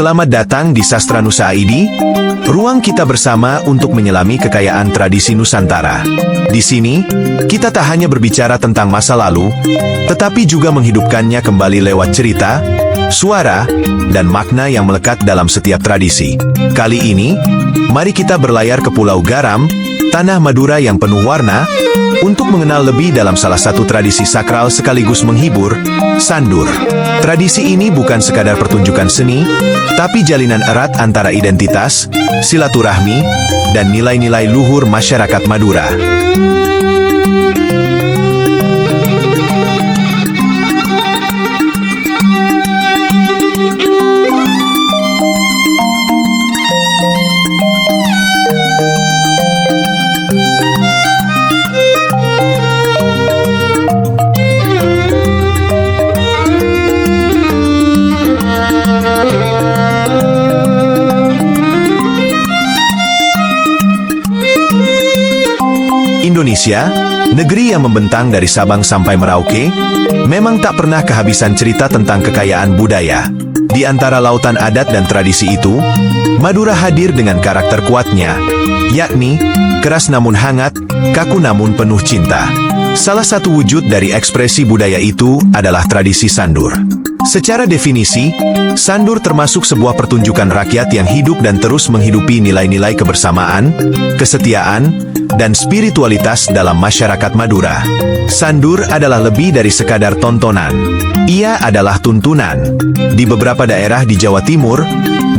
Selamat datang di Sastra Nusa ID, ruang kita bersama untuk menyelami kekayaan tradisi Nusantara. Di sini, kita tak hanya berbicara tentang masa lalu, tetapi juga menghidupkannya kembali lewat cerita, suara, dan makna yang melekat dalam setiap tradisi. Kali ini, mari kita berlayar ke Pulau Garam, tanah Madura yang penuh warna, untuk mengenal lebih dalam salah satu tradisi sakral sekaligus menghibur, Sandur. Tradisi ini bukan sekadar pertunjukan seni, tapi jalinan erat antara identitas, silaturahmi, dan nilai-nilai luhur masyarakat Madura. Indonesia, negeri yang membentang dari Sabang sampai Merauke, memang tak pernah kehabisan cerita tentang kekayaan budaya. Di antara lautan adat dan tradisi itu, Madura hadir dengan karakter kuatnya, yakni keras namun hangat, kaku namun penuh cinta. Salah satu wujud dari ekspresi budaya itu adalah tradisi Sandur. Secara definisi, Sandur termasuk sebuah pertunjukan rakyat yang hidup dan terus menghidupi nilai-nilai kebersamaan, kesetiaan, dan spiritualitas dalam masyarakat Madura. Sandur adalah lebih dari sekadar tontonan. Ia adalah tuntunan. Di beberapa daerah di Jawa Timur,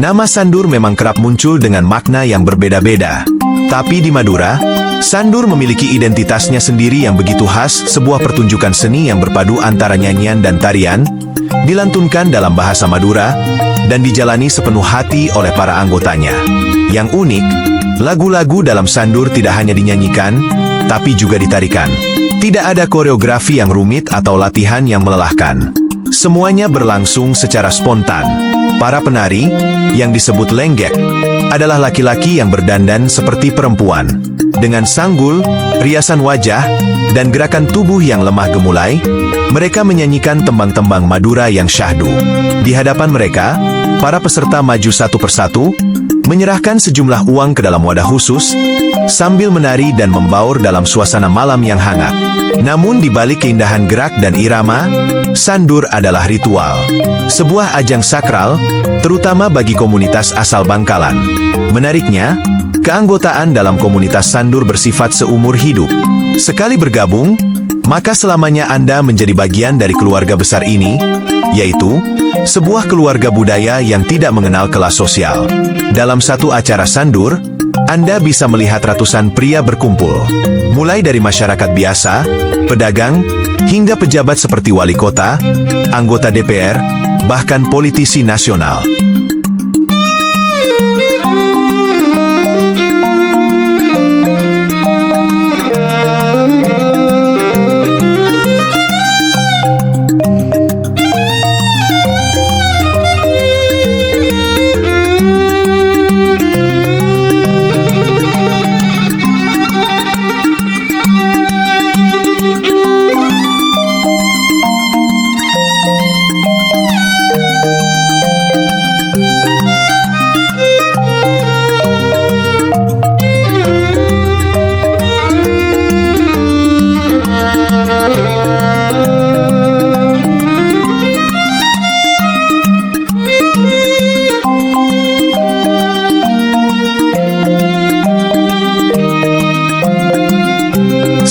nama Sandur memang kerap muncul dengan makna yang berbeda-beda. Tapi di Madura, Sandur memiliki identitasnya sendiri yang begitu khas, sebuah pertunjukan seni yang berpadu antara nyanyian dan tarian, dilantunkan dalam bahasa Madura, dan dijalani sepenuh hati oleh para anggotanya. Yang unik, lagu-lagu dalam Sandur tidak hanya dinyanyikan, tapi juga ditarikan. Tidak ada koreografi yang rumit atau latihan yang melelahkan. Semuanya berlangsung secara spontan. Para penari, yang disebut lenggek, adalah laki-laki yang berdandan seperti perempuan. Dengan sanggul, riasan wajah, dan gerakan tubuh yang lemah gemulai, mereka menyanyikan tembang-tembang Madura yang syahdu. Di hadapan mereka, para peserta maju satu persatu, menyerahkan sejumlah uang ke dalam wadah khusus, sambil menari dan membaur dalam suasana malam yang hangat. Namun di balik keindahan gerak dan irama, Sandur adalah ritual. Sebuah ajang sakral, terutama bagi komunitas asal Bangkalan. Menariknya, keanggotaan dalam komunitas Sandur bersifat seumur hidup. Sekali bergabung, maka selamanya Anda menjadi bagian dari keluarga besar ini, yaitu sebuah keluarga budaya yang tidak mengenal kelas sosial. Dalam satu acara Sandur, Anda bisa melihat ratusan pria berkumpul, mulai dari masyarakat biasa, pedagang, hingga pejabat seperti wali kota, anggota DPR, bahkan politisi nasional.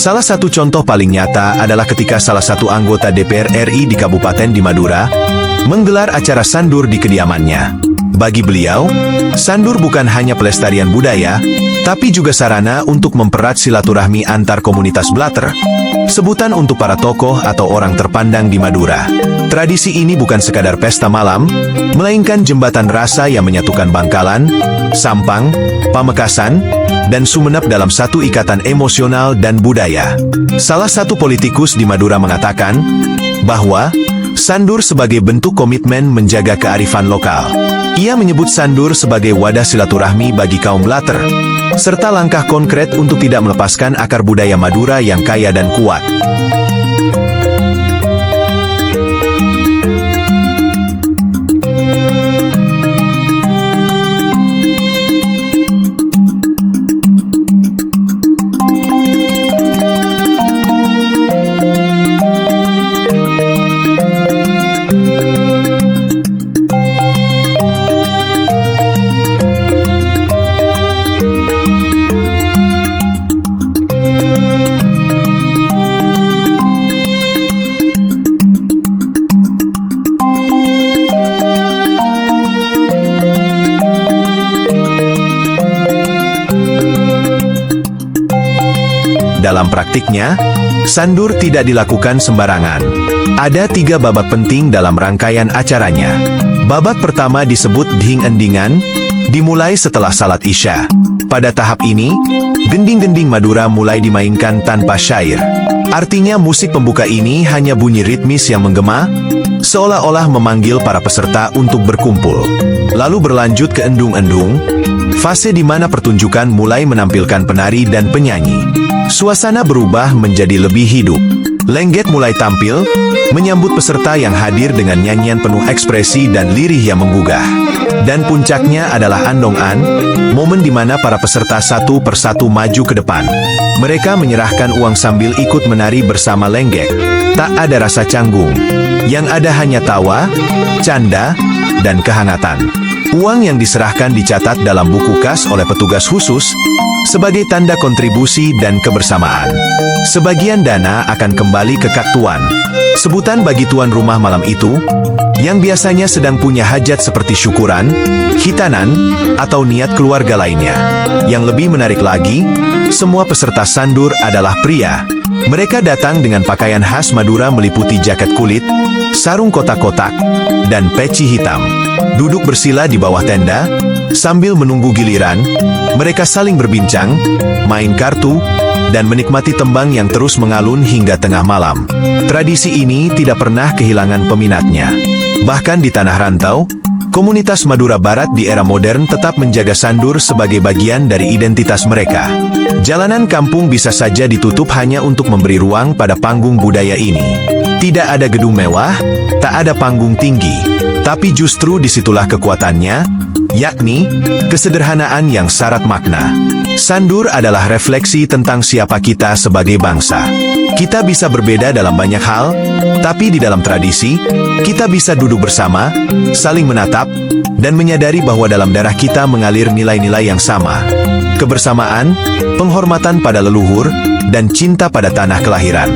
Salah satu contoh paling nyata adalah ketika salah satu anggota DPR RI di Kabupaten di Madura menggelar acara Sandur di kediamannya. Bagi beliau, Sandur bukan hanya pelestarian budaya, tapi juga sarana untuk mempererat silaturahmi antar komunitas Blatter, sebutan untuk para tokoh atau orang terpandang di Madura. Tradisi ini bukan sekadar pesta malam, melainkan jembatan rasa yang menyatukan Bangkalan, Sampang, Pamekasan, dan Sumenep dalam satu ikatan emosional dan budaya. Salah satu politikus di Madura mengatakan bahwa Sandur sebagai bentuk komitmen menjaga kearifan lokal. Ia menyebut Sandur sebagai wadah silaturahmi bagi kaum Blatter, serta langkah konkret untuk tidak melepaskan akar budaya Madura yang kaya dan kuat. dalam praktiknya, sandur tidak dilakukan sembarangan. Ada 3 babak penting dalam rangkaian acaranya. Babak pertama disebut Dhing Endingan, dimulai setelah salat Isya. Pada tahap ini, gending-gending Madura mulai dimainkan tanpa syair. Artinya musik pembuka ini hanya bunyi ritmis yang menggema, seolah-olah memanggil para peserta untuk berkumpul. Lalu berlanjut ke endung-endung, fase di mana pertunjukan mulai menampilkan penari dan penyanyi. Suasana berubah menjadi lebih hidup. Lengget mulai tampil, menyambut peserta yang hadir dengan nyanyian penuh ekspresi dan lirih yang menggugah. Dan puncaknya adalah Andong-an, momen di mana para peserta satu persatu maju ke depan. Mereka menyerahkan uang sambil ikut menari bersama Lengget. Tak ada rasa canggung. Yang ada hanya tawa, canda, dan kehangatan. Uang yang diserahkan dicatat dalam buku kas oleh petugas khusus sebagai tanda kontribusi dan kebersamaan. Sebagian dana akan kembali ke Kak Tuan. Sebutan bagi tuan rumah malam itu, yang biasanya sedang punya hajat seperti syukuran, khitanan, atau niat keluarga lainnya. Yang lebih menarik lagi, semua peserta sandur adalah pria. Mereka datang dengan pakaian khas Madura meliputi jaket kulit, sarung kotak-kotak, dan peci hitam. Duduk bersila di bawah tenda, sambil menunggu giliran, mereka saling berbincang, main kartu, dan menikmati tembang yang terus mengalun hingga tengah malam. Tradisi ini tidak pernah kehilangan peminatnya. Bahkan di tanah rantau, komunitas Madura Barat di era modern tetap menjaga sandur sebagai bagian dari identitas mereka. Jalanan kampung bisa saja ditutup hanya untuk memberi ruang pada panggung budaya ini. Tidak ada gedung mewah, tak ada panggung tinggi. Tapi justru disitulah kekuatannya, yakni kesederhanaan yang syarat makna. Sandur adalah refleksi tentang siapa kita sebagai bangsa. Kita bisa berbeda dalam banyak hal, tapi di dalam tradisi, kita bisa duduk bersama, saling menatap, dan menyadari bahwa dalam darah kita mengalir nilai-nilai yang sama. Kebersamaan, penghormatan pada leluhur, dan cinta pada tanah kelahiran.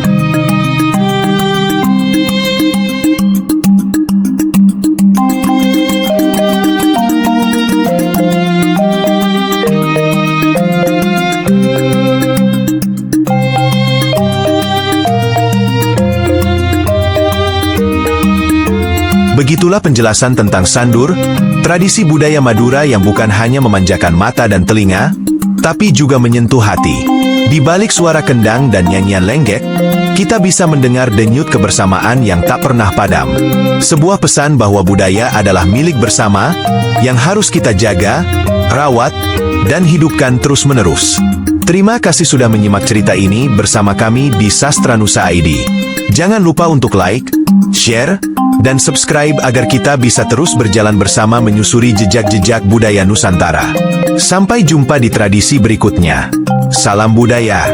Begitulah penjelasan tentang sandur, tradisi budaya Madura yang bukan hanya memanjakan mata dan telinga, tapi juga menyentuh hati. Di balik suara kendang dan nyanyian Lengget, kita bisa mendengar denyut kebersamaan yang tak pernah padam. Sebuah pesan bahwa budaya adalah milik bersama, yang harus kita jaga, rawat, dan hidupkan terus-menerus. Terima kasih sudah menyimak cerita ini bersama kami di Sastra Nusa ID. Jangan lupa untuk like, share, dan subscribe agar kita bisa terus berjalan bersama menyusuri jejak-jejak budaya Nusantara. Sampai jumpa di tradisi berikutnya. Salam budaya.